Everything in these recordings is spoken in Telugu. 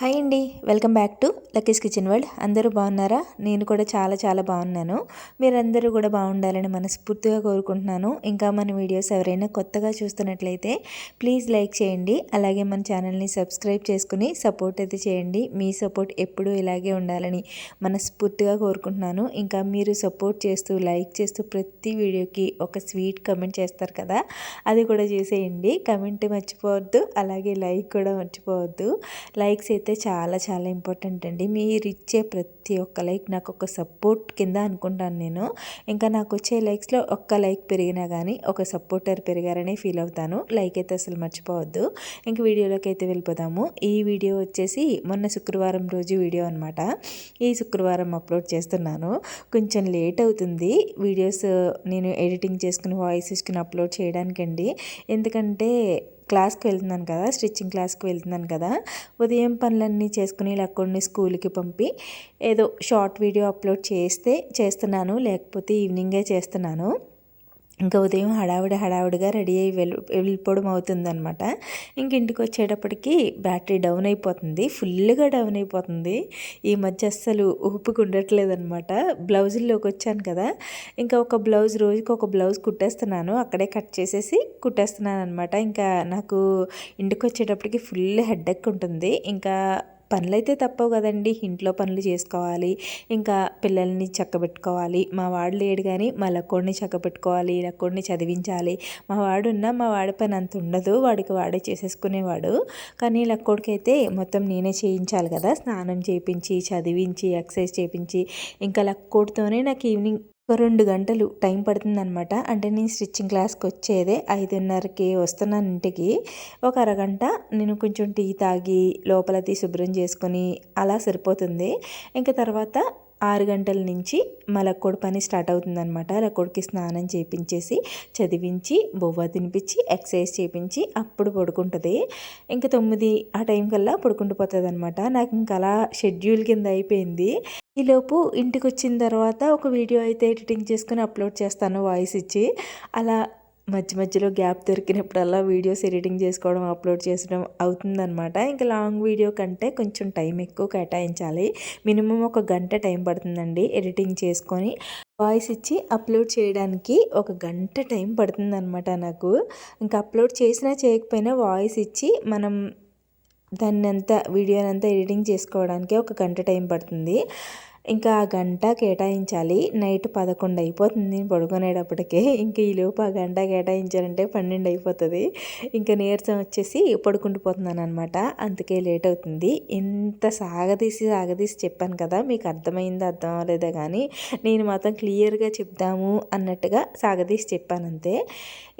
హాయ్ అండి. Welcome back to Lucky's kitchen world. అందరూ బాగున్నారా? నేను కూడా చాలా చాలా బాగున్నాను. మీరందరూ కూడా బాగుండాలని మనస్ఫూర్తిగా కోరుకుంటున్నాను. ఇంకా మన వీడియోస్ ఎవరైనా కొత్తగా చూస్తున్నట్లయితే ప్లీజ్ లైక్ చేయండి. అలాగే మన ఛానల్ని సబ్స్క్రైబ్ చేసుకుని సపోర్ట్ అయితే చేయండి. మీ సపోర్ట్ ఎప్పుడూ ఇలాగే ఉండాలని మనస్ఫూర్తిగా కోరుకుంటున్నాను. ఇంకా మీరు సపోర్ట్ చేస్తూ లైక్ చేస్తూ ప్రతి వీడియోకి ఒక స్వీట్ కమెంట్ చేస్తారు కదా, అది కూడా చేసేయండి. కమెంట్ మర్చిపోవద్దు, అలాగే లైక్ కూడా మర్చిపోవద్దు. లైక్స్ అయితే చాలా చాలా ఇంపార్టెంట్ అండి. మీరు ఇచ్చే ప్రతి ఒక్క లైక్ నాకు ఒక సపోర్ట్ కింద అనుకుంటాను నేను. ఇంకా నాకు వచ్చే లైక్స్లో ఒక్క లైక్ పెరిగినా కానీ ఒక సపోర్టర్ పెరిగారని ఫీల్ అవుతాను. లైక్ అయితే అసలు మర్చిపోవద్దు. ఇంక వీడియోలోకి అయితే వెళ్ళిపోదాము. ఈ వీడియో వచ్చేసి మొన్న శుక్రవారం రోజు వీడియో అనమాట. ఈ శుక్రవారం అప్లోడ్ చేస్తున్నాను. కొంచెం లేట్ అవుతుంది వీడియోస్ నేను ఎడిటింగ్ చేసుకుని వాయిస్ ఇచ్చుకుని అప్లోడ్ చేయడానికండి. ఎందుకంటే క్లాస్కి వెళ్తున్నాను కదా, స్టిచ్చింగ్ క్లాస్కి వెళ్తున్నాను కదా, ఉదయం పనులన్నీ చేసుకుని లక్కోడిని స్కూల్కి పంపి ఏదో షార్ట్ వీడియో అప్లోడ్ చేస్తున్నాను, లేకపోతే ఈవినింగే చేస్తున్నాను. ఇంకా ఉదయం హడావిడిగా రెడీ అయ్యి వెళ్ళిపోవడం అవుతుందన్నమాట. ఇంక ఇంటికి వచ్చేటప్పటికి బ్యాటరీ డౌన్ అయిపోతుంది, ఫుల్గా డౌన్ అయిపోతుంది. ఈ మధ్య అస్సలు ఓపిక ఉండట్లేదన్నమాట. బ్లౌజుల్లోకి వచ్చాను కదా, ఇంకా ఒక బ్లౌజ్ రోజుకి ఒక బ్లౌజ్ కుట్టేస్తున్నాను, అక్కడే కట్ చేసేసి కుట్టేస్తున్నాను అనమాట. ఇంకా నాకు ఇంటికి వచ్చేటప్పటికి ఫుల్ హెడేక్ ఉంటుంది. ఇంకా పనులైతే తప్పవు కదండి, ఇంట్లో పనులు చేసుకోవాలి, ఇంకా పిల్లల్ని చక్కబెట్టుకోవాలి. మా వాడు లేడు కానీ మా లక్కోడిని చక్కబెట్టుకోవాలి, లక్కోడిని చదివించాలి. మా వాడి పని అంత ఉండదు, వాడికి వాడే చేసేసుకునేవాడు. కానీ లక్కోడికి అయితే మొత్తం నేనే చేయించాలి కదా, స్నానం చేయించి చదివించి ఎక్సర్సైజ్ చేయించి ఇంకా లక్కోడితోనే నాకు ఈవినింగ్ ఒక 2 గంటలు టైం పడుతుందనమాట. అంటే నేను స్టిచ్చింగ్ క్లాస్కి వచ్చేదే 5:30కి వస్తున్నాను ఇంటికి. ఒక అరగంట నేను కొంచెం టీ తాగి లోపలది శుభ్రం చేసుకొని అలా సరిపోతుంది. ఇంకా తర్వాత 6 గంటల నుంచి మా లక్కోడి పని స్టార్ట్ అవుతుందనమాట. లక్కోడికి స్నానం చేయించేసి చదివించి బొవ్వ తినిపించి ఎక్సర్సైజ్ చేయించి అప్పుడు పడుకుంటుంది. ఇంకా 9 ఆ టైం కల్లా పడుకుంటూ అనమాట. నాకు ఇంకా అలా షెడ్యూల్ కింద అయిపోయింది. ఈలోపు ఇంటికి వచ్చిన తర్వాత ఒక వీడియో అయితే ఎడిటింగ్ చేసుకుని అప్లోడ్ చేస్తాను వాయిస్ ఇచ్చి. అలా మధ్యలో గ్యాప్ దొరికినప్పుడల్లా వీడియోస్ ఎడిటింగ్ చేసుకోవడం అప్లోడ్ చేసడం అవుతుందన్నమాట. ఇంకా లాంగ్ వీడియో కంటే కొంచెం టైం ఎక్కువ కేటాయించాలి. మినిమం ఒక గంట టైం పడుతుందండి ఎడిటింగ్ చేసుకొని వాయిస్ ఇచ్చి అప్లోడ్ చేయడానికి. ఒక గంట టైం పడుతుందన్నమాట నాకు. ఇంకా అప్లోడ్ చేసినా చేయకపోయినా వాయిస్ ఇచ్చి మనం దాన్నంతా వీడియోనంతా ఎడిటింగ్ చేసుకోవడానికి ఒక గంట టైం పడుతుంది. ఇంకా ఆ గంట కేటాయించాలి. నైట్ 11 అయిపోతుంది నేను పడుకునేటప్పటికే. ఇంక ఈలోపు ఆ గంట కేటాయించాలంటే 12 అయిపోతుంది. ఇంకా నీరసం వచ్చేసి పడుకుండిపోతున్నాను అనమాట. అందుకే లేట్ అవుతుంది. ఇంత సాగదీసి చెప్పాను కదా, మీకు అర్థం అవ్వలేదా కానీ నేను మాత్రం క్లియర్గా చెప్దాము అన్నట్టుగా సాగదీసి చెప్పాను అంతే.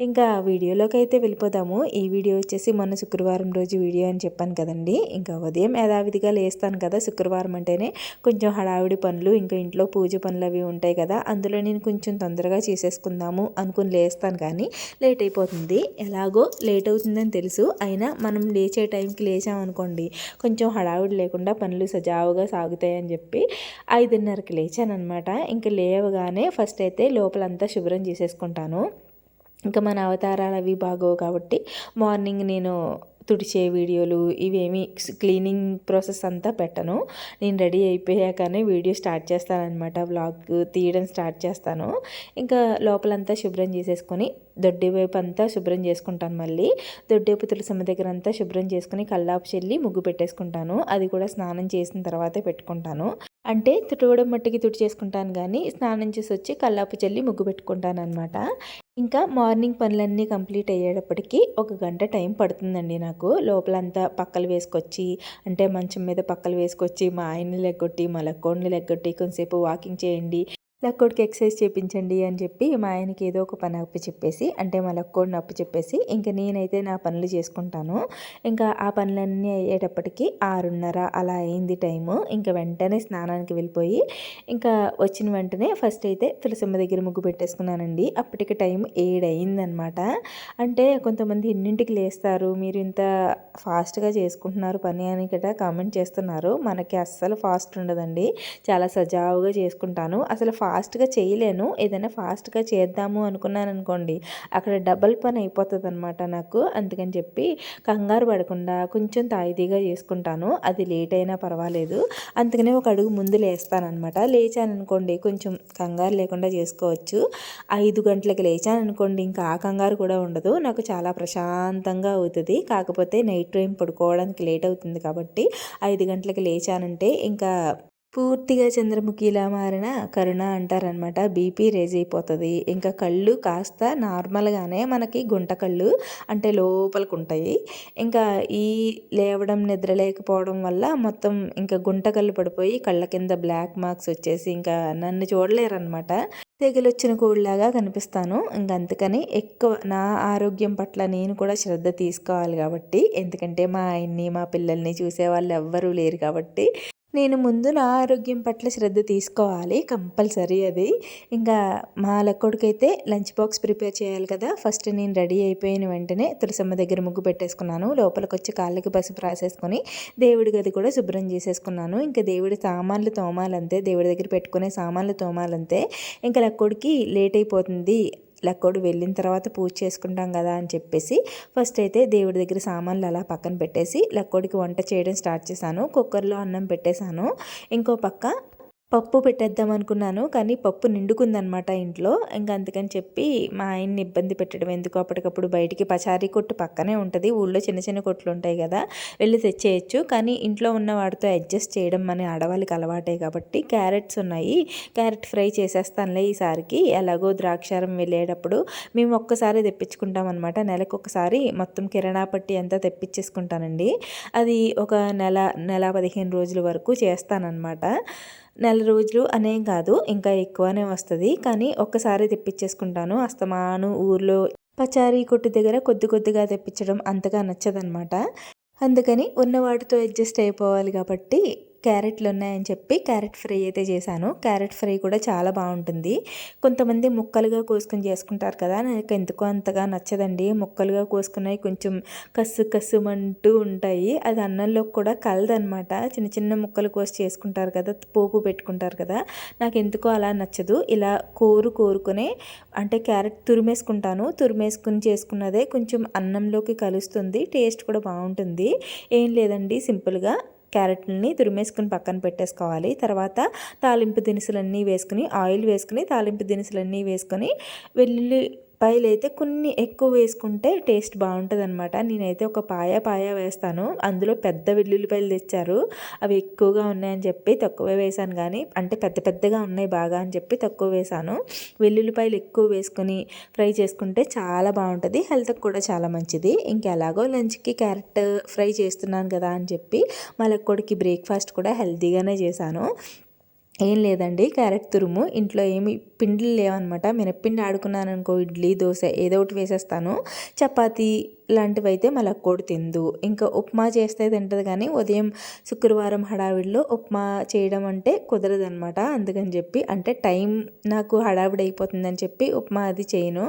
ఇంకా వీడియోలోకి అయితే వెళ్ళిపోదాము. ఈ వీడియో వచ్చేసి మొన్న శుక్రవారం రోజు వీడియో అని చెప్పాను కదండి. ఇంకా ఉదయం యథావిధిగా లేస్తాను కదా, శుక్రవారం అంటేనే కొంచెం హడావిడి పనులు, ఇంకా ఇంట్లో పూజ పనులు అవి ఉంటాయి కదా, అందులో నేను కొంచెం తొందరగా చేసేసుకుందాము అనుకుని లేస్తాను కానీ లేట్ అయిపోతుంది. ఎలాగో లేట్ అవుతుందని తెలుసు, అయినా మనం లేచే టైంకి లేచామనుకోండి కొంచెం హడావిడి లేకుండా పనులు సజావుగా సాగుతాయని చెప్పి 5:30కి లేచాను అనమాట. ఇంకా లేవగానే ఫస్ట్ అయితే లోపలంతా శుభ్రం చేసేసుకుంటాను. ఇంకా మన అవతారాలు అవి బాగోవు కాబట్టి మార్నింగ్ నేను తుడిచే వీడియోలు ఇవేమి క్లీనింగ్ ప్రాసెస్ అంతా పెట్టను. నేను రెడీ అయిపోయాకనే వీడియో స్టార్ట్ చేస్తానన్నమాట. వ్లాగ్ తీయడం స్టార్ట్ చేస్తాను. ఇంకా లోపలంతా శుభ్రం చేసేసుకొని దొడ్డి వైపు అంతా శుభ్రం చేసుకుంటాను. మళ్ళీ దొడ్డేపు తులసమ్మ దగ్గర అంతా శుభ్రం చేసుకుని కల్లాపు చెల్లి ముగ్గు పెట్టేసుకుంటాను. అది కూడా స్నానం చేసిన తర్వాతే పెట్టుకుంటాను. అంటే తుడవడం మట్టికి చేసుకుంటాను కానీ స్నానం చేసి వచ్చి కల్లాపు చల్లి ముగ్గు పెట్టుకుంటాను అనమాట. ఇంకా మార్నింగ్ పనులన్నీ కంప్లీట్ అయ్యేటప్పటికి ఒక గంట టైం పడుతుందండి నాకు. లోపలంతా పక్కలు వేసుకొచ్చి, అంటే మంచం మీద పక్కలు వేసుకొచ్చి మా ఆయన్ని లెగ్గొట్టి మా లక్కోడిని లెగ్గొట్టి కొంతసేపు వాకింగ్ చేయండి, లక్కోడికి ఎక్సర్సైజ్ చేయించండి అని చెప్పి మా ఆయనకి ఏదో ఒక పని అప్పు చెప్పేసి, అంటే మా లక్కోడిని అప్పు చెప్పేసి ఇంకా నేనైతే నా పనులు చేసుకుంటాను. ఇంకా ఆ పనులన్నీ అయ్యేటప్పటికి 6:30 అలా అయింది టైము. ఇంకా వెంటనే స్నానానికి వెళ్ళిపోయి ఇంకా వచ్చిన వెంటనే ఫస్ట్ అయితే తులసమ్మ దగ్గర ముగ్గు పెట్టేసుకున్నానండి. అప్పటికి టైం 7 అయిందనమాట. అంటే కొంతమంది ఎన్నింటికి లేస్తారు, మీరు ఇంత ఫాస్ట్గా చేసుకుంటున్నారు పని అని కదా కామెంట్ చేస్తున్నారు. మనకి అస్సలు ఫాస్ట్ ఉండదండి, చాలా సజావుగా చేసుకుంటాను. అసలు ఫాస్ట్గా చేయలేను. ఏదైనా ఫాస్ట్గా చేద్దాము అనుకున్నాను అనుకోండి, అక్కడ డబల్ పని అయిపోతుంది అనమాట నాకు. అందుకని చెప్పి కంగారు పడకుండా కొంచెం తాయితీగా చేసుకుంటాను. అది లేట్ అయినా పర్వాలేదు. అందుకనే ఒక అడుగు ముందు లేస్తానమాట. లేచాను అనుకోండి కొంచెం కంగారు లేకుండా చేసుకోవచ్చు. 5 గంటలకు లేచాను అనుకోండి, ఇంకా ఆ కంగారు కూడా ఉండదు. నాకు చాలా ప్రశాంతంగా అవుతుంది. కాకపోతే నైట్ టైం పడుకోవడానికి లేట్ అవుతుంది కాబట్టి 5 గంటలకు లేచానంటే ఇంకా పూర్తిగా చంద్రముఖిలా మారిన కరుణ అంటారనమాట. బీపీ రేజ్ అయిపోతుంది. ఇంకా కళ్ళు కాస్త నార్మల్గానే మనకి గుంట కళ్ళు అంటే లోపలికి ఉంటాయి. ఇంకా ఈ లేవడం నిద్ర లేకపోవడం వల్ల మొత్తం ఇంకా గుంట కళ్ళు పడిపోయి కళ్ళ కింద బ్లాక్ మార్క్స్ వచ్చేసి ఇంకా నన్ను చూడలేరనమాట. తెగులొచ్చిన కోడిలాగా కనిపిస్తాను. ఇంక అందుకని ఎక్కువ నా ఆరోగ్యం పట్ల నేను కూడా శ్రద్ధ తీసుకోవాలి కాబట్టి, ఎందుకంటే మా ఆయన్ని మా పిల్లల్ని చూసేవాళ్ళు ఎవ్వరూ లేరు కాబట్టి నేను ముందు నా ఆరోగ్యం పట్ల శ్రద్ధ తీసుకోవాలి కంపల్సరీ అది. ఇంకా మా లక్కోడికైతే లంచ్ బాక్స్ ప్రిపేర్ చేయాలి కదా. ఫస్ట్ నేను రెడీ అయిపోయిన వెంటనే తులసమ్మ దగ్గర ముగ్గు పెట్టేసుకున్నాను. లోపలికి వచ్చి కాళ్ళకి పసుపు రాసేసుకొని దేవుడి గది కూడా శుభ్రం చేసేసుకున్నాను. ఇంకా దేవుడి సామాన్లు తోమాలంతే, దేవుడి దగ్గర పెట్టుకునే సామాన్లు తోమాలంతే. ఇంకా లక్కోడికి లేట్ అయిపోతుంది, లక్కోడు వెళ్ళిన తర్వాత పూజ చేసుకుంటాం కదా అని చెప్పేసి ఫస్ట్ అయితే దేవుడి దగ్గర సామాన్లు అలా పక్కన పెట్టేసి లక్కోడికి వంట చేయడం స్టార్ట్ చేశాను. కుక్కర్లో అన్నం పెట్టేశాను. ఇంకో పక్క పప్పు పెట్టేద్దాం అనుకున్నాను, కానీ పప్పు నిండుకుందనమాట ఇంట్లో. ఇంకా అందుకని చెప్పి మా ఆయన్ని ఇబ్బంది పెట్టడం ఎందుకు, అప్పటికప్పుడు బయటికి పచారీ కొట్టు పక్కనే ఉంటుంది, ఊళ్ళో చిన్న చిన్న కొట్లు ఉంటాయి కదా, వెళ్ళి తెచ్చేయచ్చు. కానీ ఇంట్లో ఉన్న వాటితో అడ్జస్ట్ చేయడం మన ఆడవాళ్ళకి అలవాటే కాబట్టి క్యారెట్స్ ఉన్నాయి, క్యారెట్ ఫ్రై చేసేస్తానులే ఈసారికి. ఎలాగో ద్రాక్షారం వెళ్ళేటప్పుడు మేము ఒక్కసారి తెప్పించుకుంటాం అనమాట. నెలకు ఒకసారి మొత్తం కిరాణా పట్టి అంతా తెప్పించేసుకుంటానండి. అది ఒక నెల 15 రోజుల వరకు చేస్తానన్నమాట. నెల రోజులు అనేం కాదు, ఇంకా ఎక్కువనే వస్తుంది. కానీ ఒక్కసారి తెప్పించేసుకుంటాను. అస్తమాను ఊర్లో పచారీ కొట్టు దగ్గర కొద్ది కొద్దిగా తెప్పించడం అంతగా నచ్చదనమాట. అందుకని ఉన్న వాటితో అడ్జస్ట్ అయిపోవాలి కాబట్టి క్యారెట్లు ఉన్నాయని చెప్పి క్యారెట్ ఫ్రై అయితే చేశాను. క్యారెట్ ఫ్రై కూడా చాలా బాగుంటుంది. కొంతమంది ముక్కలుగా కోసుకొని చేసుకుంటారు కదా, నాకు ఎందుకో అంతగా నచ్చదండి. ముక్కలుగా కోసుకున్నాయి కొంచెం కస్సుమంటూ ఉంటాయి. అది అన్నంలో కూడా కలదనమాట. చిన్న చిన్న ముక్కలు కోసి చేసుకుంటారు కదా, పోపు పెట్టుకుంటారు కదా, నాకు ఎందుకో అలా నచ్చదు. ఇలా కోరుకునే అంటే క్యారెట్ తురిమేసుకుని చేసుకున్నదే కొంచెం అన్నంలోకి కలుస్తుంది, టేస్ట్ కూడా బాగుంటుంది. ఏం లేదండి, సింపుల్గా క్యారెట్ని తురిమేసుకుని పక్కన పెట్టేసుకోవాలి. తర్వాత తాలింపు దినుసులన్నీ వేసుకుని, ఆయిల్ వేసుకుని తాలింపు దినుసులన్నీ వేసుకొని వెల్లుల్లిపాయలు అయితే కొన్ని ఎక్కువ వేసుకుంటే టేస్ట్ బాగుంటుంది అనమాట. నేనైతే ఒక పాయ వేస్తాను. అందులో పెద్ద వెల్లుల్లిపాయలు తెచ్చారు, అవి ఎక్కువగా ఉన్నాయని చెప్పి తక్కువ వేసాను. కానీ అంటే పెద్దగా ఉన్నాయి బాగా అని చెప్పి తక్కువ వేసాను. వెల్లుల్లిపాయలు ఎక్కువ వేసుకొని ఫ్రై చేసుకుంటే చాలా బాగుంటుంది, హెల్త్కి కూడా చాలా మంచిది. ఇంకెలాగో లంచ్కి క్యారెట్ ఫ్రై చేస్తున్నాను కదా అని చెప్పి మళ్ళీ కొడుకు బ్రేక్ఫాస్ట్ కూడా హెల్తీగానే చేశాను. ఏం లేదండి, క్యారెట్ తురుము, ఇంట్లో ఏమి పిండిలు లేవన్నమాట. మినప్పిండి ఆడుకున్నాను అనుకో, ఇడ్లీ దోశ ఏదో ఒకటి వేసేస్తాను. చపాతీ లాంటివి అయితే మా లక్కోడు తిందు. ఇంకా ఉప్మా చేస్తే తింటుంది, కానీ ఉదయం శుక్రవారం హడావిడిలో ఉప్మా చేయడం అంటే కుదరదనమాట. అందుకని చెప్పి అంటే టైం నాకు హడావిడి అయిపోతుందని చెప్పి ఉప్మా అది చేయను.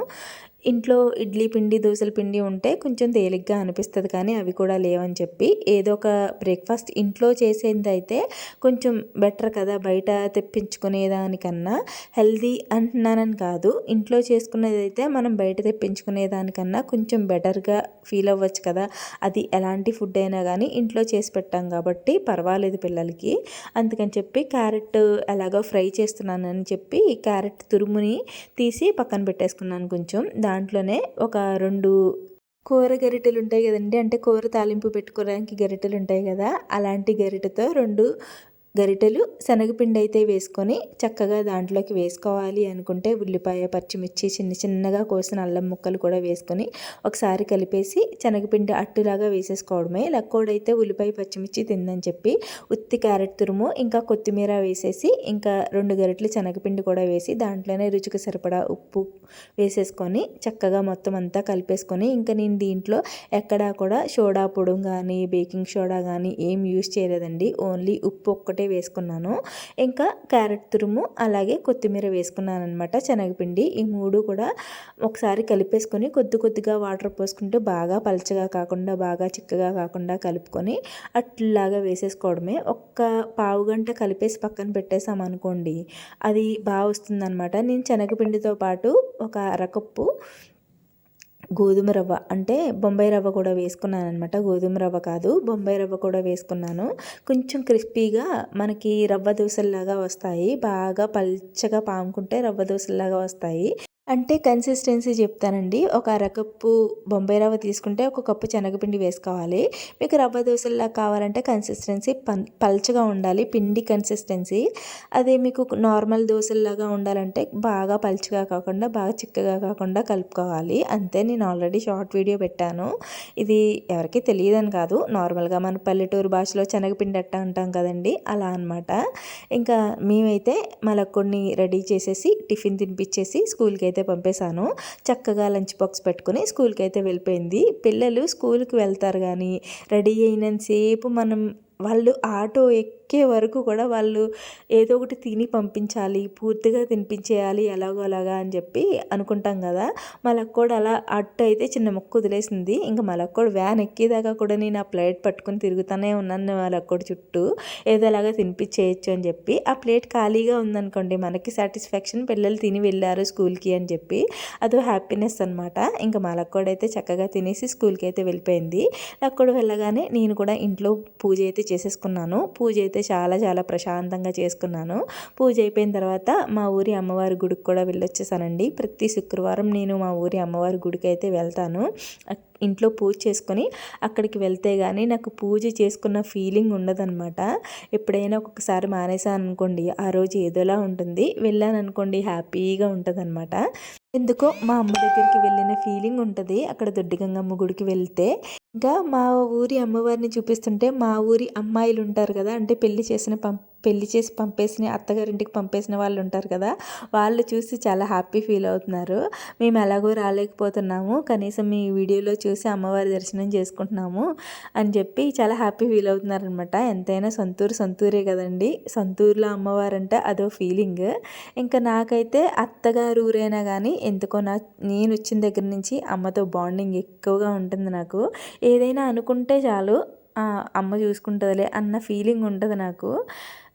ఇంట్లో ఇడ్లీ పిండి దోశల పిండి ఉంటే కొంచెం తేలిగ్గా అనిపిస్తుంది, కానీ అవి కూడా లేవని చెప్పి ఏదో ఒక బ్రేక్ఫాస్ట్ ఇంట్లో చేసేది అయితే కొంచెం బెటర్ కదా. బయట తెప్పించుకునేదానికన్నా హెల్దీ అంటున్నానని కాదు, ఇంట్లో చేసుకునేది అయితే మనం బయట తెప్పించుకునేదానికన్నా కొంచెం బెటర్గా ఫీల్ అవ్వచ్చు కదా. అది ఎలాంటి ఫుడ్ అయినా కానీ ఇంట్లో చేసి పెట్టాం కాబట్టి పర్వాలేదు పిల్లలకి. అందుకని చెప్పి క్యారెట్ ఎలాగో ఫ్రై చేస్తున్నానని చెప్పి క్యారెట్ తురుముని తీసి పక్కన పెట్టేసుకున్నాను. కొంచెం దాంట్లోనే ఒక 2 కూర గరిటెలు ఉంటాయి కదండి, అంటే కూర తాలింపు పెట్టుకోవడానికి గరిటెలు ఉంటాయి కదా, అలాంటి గరిటెతో 2 గరిటెలు శనగపిండి అయితే వేసుకొని చక్కగా దాంట్లోకి వేసుకోవాలి అనుకుంటే ఉల్లిపాయ పచ్చిమిర్చి చిన్నగా కోసిన అల్లం ముక్కలు కూడా వేసుకొని ఒకసారి కలిపేసి శనగపిండి అట్టులాగా వేసేసుకోవడమే. లక్కోడైతే ఉల్లిపాయ పచ్చిమిర్చి తిందని చెప్పి ఉత్తి క్యారెట్ తురుము ఇంకా కొత్తిమీర వేసేసి ఇంకా 2 గరిటెలు శనగపిండి కూడా వేసి దాంట్లోనే రుచికి సరిపడా ఉప్పు వేసేసుకొని చక్కగా మొత్తం అంతా కలిపేసుకొని ఇంకా నేను దీంట్లో ఎక్కడా కూడా సోడా పొడి కానీ బేకింగ్ సోడా కానీ ఏం యూస్ చేయలేదండి. ఓన్లీ ఉప్పు ఒక్కటే ఒకటే వేసుకున్నాను. ఇంకా క్యారెట్ తురుము అలాగే కొత్తిమీర వేసుకున్నాను అనమాట. శనగపిండి ఈ 3 కూడా ఒకసారి కలిపేసుకొని కొద్దిగా వాటర్ పోసుకుంటూ బాగా పలచగా కాకుండా బాగా చిక్కగా కాకుండా కలుపుకొని అట్లాగా వేసేసుకోవడమే. ఒక్క పావు గంట కలిపేసి పక్కన పెట్టేసామనుకోండి అది బాగా వస్తుందన్నమాట. నేను శనగపిండితో పాటు ఒక అరకప్పు గోధుమ రవ్వ అంటే బొంబాయి రవ్వ కూడా వేసుకున్నాను అనమాట. గోధుమ రవ్వ కాదు, బొంబాయి రవ్వ కూడా వేసుకున్నాను. కొంచెం క్రిస్పీగా మనకి రవ్వ దోశల్లాగా వస్తాయి. బాగా పల్చగా పాముకుంటే రవ్వ దోశల్లాగా వస్తాయి. అంటే కన్సిస్టెన్సీ చెప్తానండి. ఒక అరకప్పు బొంబాయి రవ్వ తీసుకుంటే ఒక కప్పు శనగపిండి వేసుకోవాలి. మీకు రవ్వ దోశల్లా కావాలంటే కన్సిస్టెన్సీ పల్చగా ఉండాలి, పిండి కన్సిస్టెన్సీ. అదే మీకు నార్మల్ దోశల్లాగా ఉండాలంటే బాగా పల్చగా కాకుండా బాగా చిక్కగా కాకుండా కలుపుకోవాలి. అంతే. నేను ఆల్రెడీ షార్ట్ వీడియో పెట్టాను. ఇది ఎవరికి తెలియదని కాదు, నార్మల్గా మన పల్లెటూరు భాషలో శనగపిండి అట్ట అంటాం కదండి, అలా అనమాట. ఇంకా మేమైతే మలక్కొడిని రెడీ చేసేసి టిఫిన్ తినిపించేసి స్కూల్కి అయితే పంపేశాను. చక్కగా లంచ్ బాక్స్ పెట్టుకుని స్కూల్కి అయితే వెళ్ళిపోయింది. పిల్లలు స్కూల్కి వెళ్తారు కానీ రెడీ అయినంతసేపు వాళ్ళు ఆటో ఎక్కే వరకు కూడా వాళ్ళు ఏదో ఒకటి తిని పంపించాలి, పూర్తిగా తినిపించేయాలి ఎలాగో అలాగా అని చెప్పి అనుకుంటాం కదా. మా లక్కోడు అలా అట్టు అయితే చిన్న మొక్క వదిలేసింది. ఇంకా మా లక్కోడు వ్యాన్ ఎక్కేదాకా కూడా నేను ఆ ప్లేట్ పట్టుకుని తిరుగుతూనే ఉన్నాను మా లక్కోడు చుట్టూ, ఏదో అలాగా తినిపించేయచ్చు అని చెప్పి. ఆ ప్లేట్ ఖాళీగా ఉందనుకోండి మనకి సాటిస్ఫాక్షన్, పిల్లలు తిని వెళ్ళారు స్కూల్కి అని చెప్పి, అదో హ్యాపీనెస్ అనమాట. ఇంకా మా లక్కోడు అయితే చక్కగా తినేసి స్కూల్కి అయితే వెళ్ళిపోయింది. లక్కోడు వెళ్ళగానే నేను కూడా ఇంట్లో పూజ అయితే చేసేసుకున్నాను. పూజ అయితే చాలా చాలా ప్రశాంతంగా చేసుకున్నాను. పూజ అయిపోయిన తర్వాత మా ఊరి అమ్మవారి గుడికి కూడా వెళ్ళొచ్చేసానండి. ప్రతి శుక్రవారం నేను మా ఊరి అమ్మవారి గుడికి అయితే వెళ్తాను. ఇంట్లో పూజ చేసుకొని అక్కడికి వెళ్తే కానీ నాకు పూజ చేసుకున్న ఫీలింగ్ ఉండదన్నమాట. ఎప్పుడైనా ఒక్కొక్కసారి మానేసాను అనుకోండి ఆ రోజు ఏదోలా ఉంటుంది, వెళ్ళాను అనుకోండి హ్యాపీగా ఉంటుందన్నమాట. ఎందుకో మా అమ్మ దగ్గరికి వెళ్ళిన ఫీలింగ్ ఉంటుంది అక్కడ దొడ్డిగంగమ్మ గుడికి వెళ్తే. ఇంకా మా ఊరి అమ్మవారిని చూపిస్తుంటే మా ఊరి అమ్మాయిలు ఉంటారు కదా, అంటే పెళ్లి చేసి పంపేసిన అత్తగారింటికి పంపేసిన వాళ్ళు ఉంటారు కదా, వాళ్ళు చూసి చాలా హ్యాపీ ఫీల్ అవుతున్నారు. మేము ఎలాగో రాలేకపోతున్నాము, కనీసం మీ వీడియోలో చూసి అమ్మవారి దర్శనం చేసుకుంటున్నాము అని చెప్పి చాలా హ్యాపీ ఫీల్ అవుతున్నారు అనమాట. ఎంతైనా సొంతూరే కదండి, సొంతూరులో అమ్మవారు అంటే అదో ఫీలింగ్. ఇంకా నాకైతే అత్తగారు ఊరైనా కానీ ఎందుకో నేను వచ్చిన దగ్గర నుంచి అమ్మతో బాండింగ్ ఎక్కువగా ఉంటుంది. నాకు ఏదైనా అనుకుంటే చాలు అమ్మ చూసుకుంటుందిలే అన్న ఫీలింగ్ ఉంటుంది నాకు.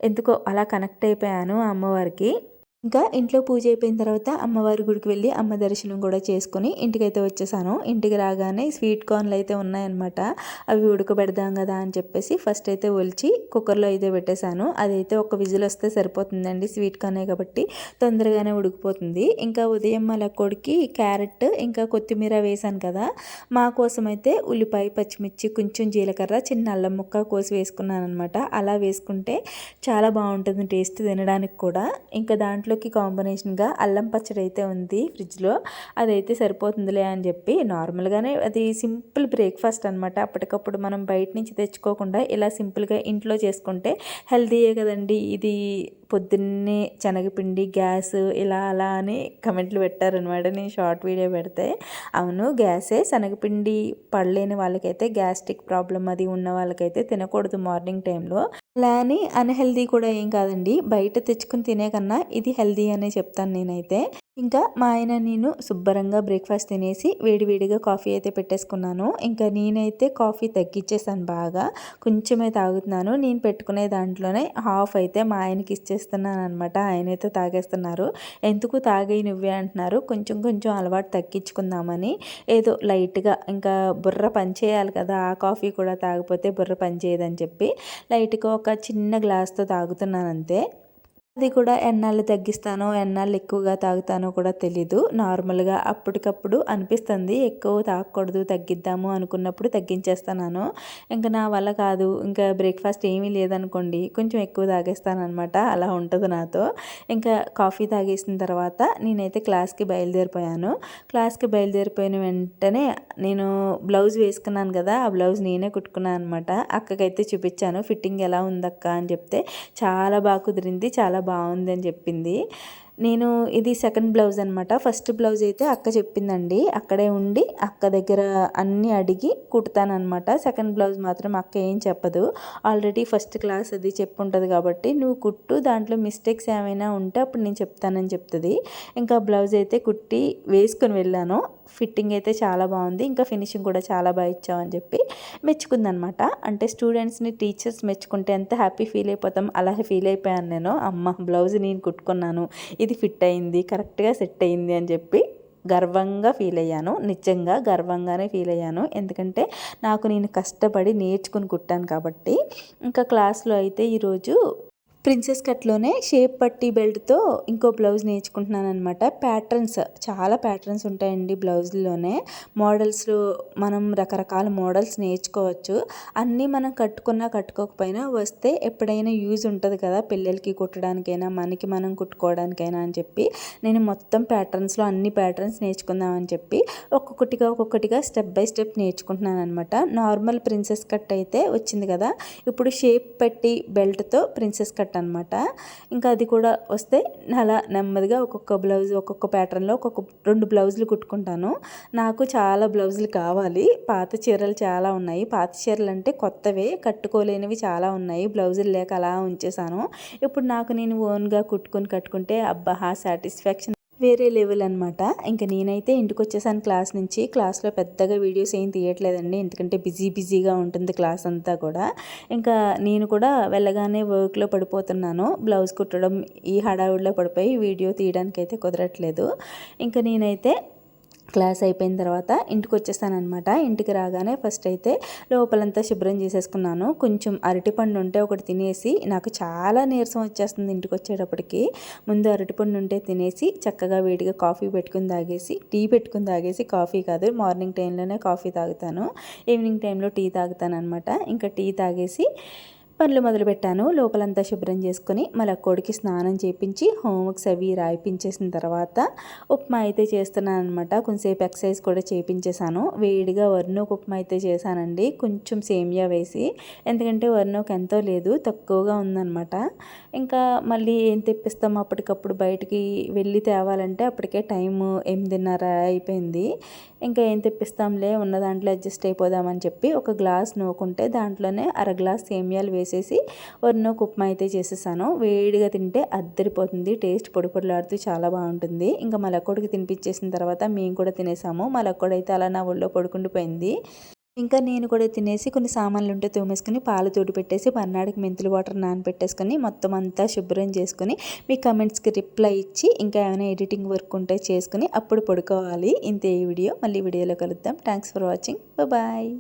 ఎందుకో అలా కనెక్ట్ అయిపోయాను ఆ అమ్మవారికి. ఇంకా ఇంట్లో పూజ అయిపోయిన తర్వాత అమ్మవారి గుడికి వెళ్ళి అమ్మ దర్శనం కూడా చేసుకొని ఇంటికైతే వచ్చేసాను. ఇంటికి రాగానే స్వీట్ కార్న్లు అయితే ఉన్నాయన్నమాట. అవి ఉడకబెడదాం కదా అని చెప్పేసి ఫస్ట్ అయితే ఒలిచి కుక్కర్లో అయితే పెట్టేశాను. అదైతే ఒక విజిల్ వస్తే సరిపోతుందండి, స్వీట్ కార్నే కాబట్టి తొందరగానే ఉడికిపోతుంది. ఇంకా ఉదయం మలక్కోడికి క్యారెట్ ఇంకా కొత్తిమీర వేసాను కదా, మా కోసం అయితే ఉల్లిపాయ, పచ్చిమిర్చి, కొంచెం జీలకర్ర, చిన్న అల్లం ముక్క కోసి వేసుకున్నాను అనమాట. అలా వేసుకుంటే చాలా బాగుంటుంది టేస్ట్ తినడానికి కూడా. ఇంకా దాంట్లోకి కాంబినేషన్గా అల్లం పచ్చడి అయితే ఉంది ఫ్రిడ్జ్లో, అదైతే సరిపోతుందిలే అని చెప్పి నార్మల్గానే అది సింపుల్ బ్రేక్ఫాస్ట్ అనమాట. అప్పటికప్పుడు మనం బయట నుంచి తెచ్చుకోకుండా ఇలా సింపుల్గా ఇంట్లో చేసుకుంటే హెల్తీయే కదండి. ఇది పొద్దున్నే శనగపిండి గ్యాస్ ఇలా అలా అని కమెంట్లు పెట్టారనమాట నేను షార్ట్ వీడియో పెడితే. అవును గ్యాసే, శనగపిండి పడలేని వాళ్ళకైతే గ్యాస్ట్రిక్ ప్రాబ్లం అది ఉన్న వాళ్ళకైతే తినకూడదు మార్నింగ్ టైంలో. అలా అని అన్హెల్దీ కూడా ఏం కాదండి, బయట తెచ్చుకుని తినే కన్నా ఇది హెల్దీ అనే చెప్తాను నేనైతే. ఇంకా మా ఆయన నేను శుభ్రంగా బ్రేక్ఫాస్ట్ తినేసి వేడివేడిగా కాఫీ అయితే పెట్టేసుకున్నాను. ఇంకా నేనైతే కాఫీ తగ్గించేసాను, బాగా కొంచెమే తాగుతున్నాను. నేను పెట్టుకునే దాంట్లోనే హాఫ్ అయితే మా ఆయనకి ఇచ్చేస్తున్నాను అనమాట. ఆయన అయితే తాగేస్తున్నారు. ఎందుకు తాగే నువ్వే అంటున్నారు, కొంచెం అలవాటు తగ్గించుకుందామని ఏదో లైట్గా, ఇంకా బుర్ర పనిచేయాలి కదా, ఆ కాఫీ కూడా తాగిపోతే బుర్ర పనిచేయదని చెప్పి లైట్గా ఒక చిన్న గ్లాస్తో తాగుతున్నాను అంతే. అది కూడా ఎన్నాళ్ళు తగ్గిస్తానో ఎన్నాళ్ళు ఎక్కువగా తాగుతానో కూడా తెలీదు. నార్మల్గా అప్పటికప్పుడు అనిపిస్తుంది ఎక్కువ తాగకూడదు, తగ్గిద్దాము అనుకున్నప్పుడు తగ్గించేస్తాను. ఇంకా నా వల్ల కాదు, ఇంకా బ్రేక్ఫాస్ట్ ఏమీ లేదనుకోండి కొంచెం ఎక్కువ తాగేస్తాను అనమాట. అలా ఉంటుంది నాతో. ఇంకా కాఫీ తాగేసిన తర్వాత నేనైతే క్లాస్కి బయలుదేరిపోయాను. క్లాస్కి బయలుదేరిపోయిన వెంటనే నేను బ్లౌజ్ వేసుకున్నాను కదా, ఆ బ్లౌజ్ నేనే కుట్టుకున్నాను అనమాట. అక్కకైతే చూపించాను ఫిట్టింగ్ ఎలా ఉందక్క అని చెప్తే చాలా బాగా కుదిరింది, చాలా బాగుంది అని చెప్పింది. నేను ఇది సెకండ్ బ్లౌజ్ అనమాట. ఫస్ట్ బ్లౌజ్ అయితే అక్క చెప్పిందండి, అక్కడే ఉండి అక్క దగ్గర అన్నీ అడిగి కుడతానమాట. సెకండ్ బ్లౌజ్ మాత్రం అక్క ఏం చెప్పదు, ఆల్రెడీ ఫస్ట్ క్లాస్ అది చెప్పుంటుంది కాబట్టి నువ్వు కుట్టు, దాంట్లో మిస్టేక్స్ ఏమైనా ఉంటే అప్పుడు నేను చెప్తానని చెప్తుంది. ఇంకా బ్లౌజ్ అయితే కుట్టి వేసుకొని వెళ్ళాను. ఫిట్టింగ్ అయితే చాలా బాగుంది, ఇంకా ఫినిషింగ్ కూడా చాలా బాగా ఇచ్చామని చెప్పి మెచ్చుకుందనమాట. అంటే స్టూడెంట్స్ని టీచర్స్ మెచ్చుకుంటే ఎంత హ్యాపీ ఫీల్ అయిపోతాం, అలా ఫీల్ అయిపోయాను నేను. అమ్మ బ్లౌజ్ నేను కుట్టుకున్నాను, ఇది ఫిట్ అయింది, కరెక్ట్గా సెట్ అయింది అని చెప్పి గర్వంగా ఫీల్ అయ్యాను. నిజంగా గర్వంగానే ఫీల్ అయ్యాను, ఎందుకంటే నేను కష్టపడి నేర్చుకుని కుట్టాను కాబట్టి. ఇంకా క్లాస్లో అయితే ఈరోజు ప్రిన్సెస్ కట్లోనే షేప్ పట్టి బెల్ట్తో ఇంకో బ్లౌజ్ నేర్చుకుంటున్నాను అనమాట. ప్యాటర్న్స్ చాలా ప్యాటర్న్స్ ఉంటాయండి బ్లౌజ్లోనే. మోడల్స్లో మనం రకరకాల మోడల్స్ నేర్చుకోవచ్చు. అన్నీ మనం కట్టుకున్నా కట్టుకోకపోయినా వస్తే ఎప్పుడైనా యూజ్ ఉంటుంది కదా, పిల్లలకి కుట్టడానికైనా మనకి మనం కుట్టుకోవడానికైనా అని చెప్పి నేను మొత్తం ప్యాటర్న్స్లో అన్ని ప్యాటర్న్స్ నేర్చుకుందామని చెప్పి ఒక్కొక్కటిగా స్టెప్ బై స్టెప్ నేర్చుకుంటున్నాను అనమాట. నార్మల్ ప్రిన్సెస్ కట్ అయితే వచ్చింది కదా, ఇప్పుడు షేప్ పట్టి బెల్ట్తో ప్రిన్సెస్ కట్ అనమాట. ఇంకా అది కూడా వస్తే అలా నెమ్మదిగా ఒక్కొక్క బ్లౌజ్ ఒక్కొక్క ప్యాటర్న్లో ఒక్కొక్క 2 బ్లౌజులు కుట్టుకుంటాను. నాకు చాలా బ్లౌజులు కావాలి, పాత చీరలు చాలా ఉన్నాయి. పాత చీరలు అంటే కొత్తవే, కట్టుకోలేనివి చాలా ఉన్నాయి, బ్లౌజులు లేక అలా ఉంచేసాను. ఇప్పుడు నేను ఓన్గా కట్టుకుంటే అబ్బా సాటిస్ఫాక్షన్ వేరే లెవెల్ అనమాట. ఇంకా నేనైతే ఇంటికి వచ్చేసాను క్లాస్ నుంచి. క్లాస్లో పెద్దగా వీడియోస్ ఏం తీయట్లేదండి, ఎందుకంటే బిజీగా ఉంటుంది క్లాస్ అంతా కూడా. ఇంకా నేను కూడా వెళ్ళగానే వర్క్లో పడిపోతున్నాను, బ్లౌజ్ కుట్టడం ఈ హడావుడిలో పడిపోయి వీడియో తీయడానికి అయితే కుదరట్లేదు. ఇంకా నేనైతే క్లాస్ అయిపోయిన తర్వాత ఇంటికి వచ్చేసానమాట. ఇంటికి రాగానే ఫస్ట్ అయితే లోపలంతా శుభ్రం చేసేసుకున్నాను. కొంచెం అరటిపండు ఉంటే ఒకటి తినేసి, నాకు చాలా నీరసం వచ్చేస్తుంది ఇంటికి వచ్చేటప్పటికి, ముందు అరటిపండు ఉంటే తినేసి చక్కగా వేడిగా కాఫీ పెట్టుకుని తాగేసి, టీ పెట్టుకుని తాగేసి, కాఫీ కాదు మార్నింగ్ టైంలోనే కాఫీ తాగుతాను, ఈవినింగ్ టైంలో టీ తాగుతాను అనమాట. ఇంకా టీ తాగేసి పనులు మొదలుపెట్టాను. లోపలంతా శుభ్రం చేసుకొని మళ్ళీ కొడుకి స్నానం చేయించి హోంవర్క్స్ అవి రాయిపించేసిన తర్వాత ఉప్మా అయితే చేస్తున్నాను అనమాట. కొంచెంసేపు ఎక్సర్సైజ్ కూడా చేయించేసాను. వేడిగా వర్నోక్ ఉప్మా అయితే చేశానండి, కొంచెం సేమియా వేసి, ఎందుకంటే వర్నోక్ ఎంతో లేదు, తక్కువగా ఉందన్నమాట. ఇంకా మళ్ళీ ఏం తెప్పిస్తాం, అప్పటికప్పుడు బయటికి వెళ్ళి తేవాలంటే అప్పటికే టైము 8:30 అయిపోయింది. ఇంకా ఏం తెప్పిస్తాంలే, ఉన్న దాంట్లో అడ్జస్ట్ అయిపోదామని చెప్పి ఒక గ్లాస్ నూకుంటే దాంట్లోనే అర గ్లాస్ సేమియాలు వేసేసి వర్నోక్ ఉప్మా అయితే చేసేసాను. వేడిగా తింటే అద్దరిపోతుంది, టేస్ట్ పొడి పొడిలాడుతూ చాలా బాగుంటుంది. ఇంకా మా లక్కోడికి తినిపించేసిన తర్వాత మేము కూడా తినేసాము. మా లక్కోడైతే అలా నా ఒళ్ళో పడుకుండిపోయింది. ఇంకా నేను కూడా తినేసి కొన్ని సామాన్లు ఉంటే తోమేసుకుని పాలు తోడు పెట్టేసి మర్నాడికి మెంతులు వాటర్ నానబెట్టేసుకొని మొత్తం అంతా శుభ్రం చేసుకుని మీ కమెంట్స్కి రిప్లై ఇచ్చి ఇంకా ఏమైనా ఎడిటింగ్ వర్క్ ఉంటే చేసుకుని అప్పుడు పడుకోవాలి. ఇంతే ఈ వీడియో, మళ్ళీ వీడియోలో కలుద్దాం. Thanks for watching, bye.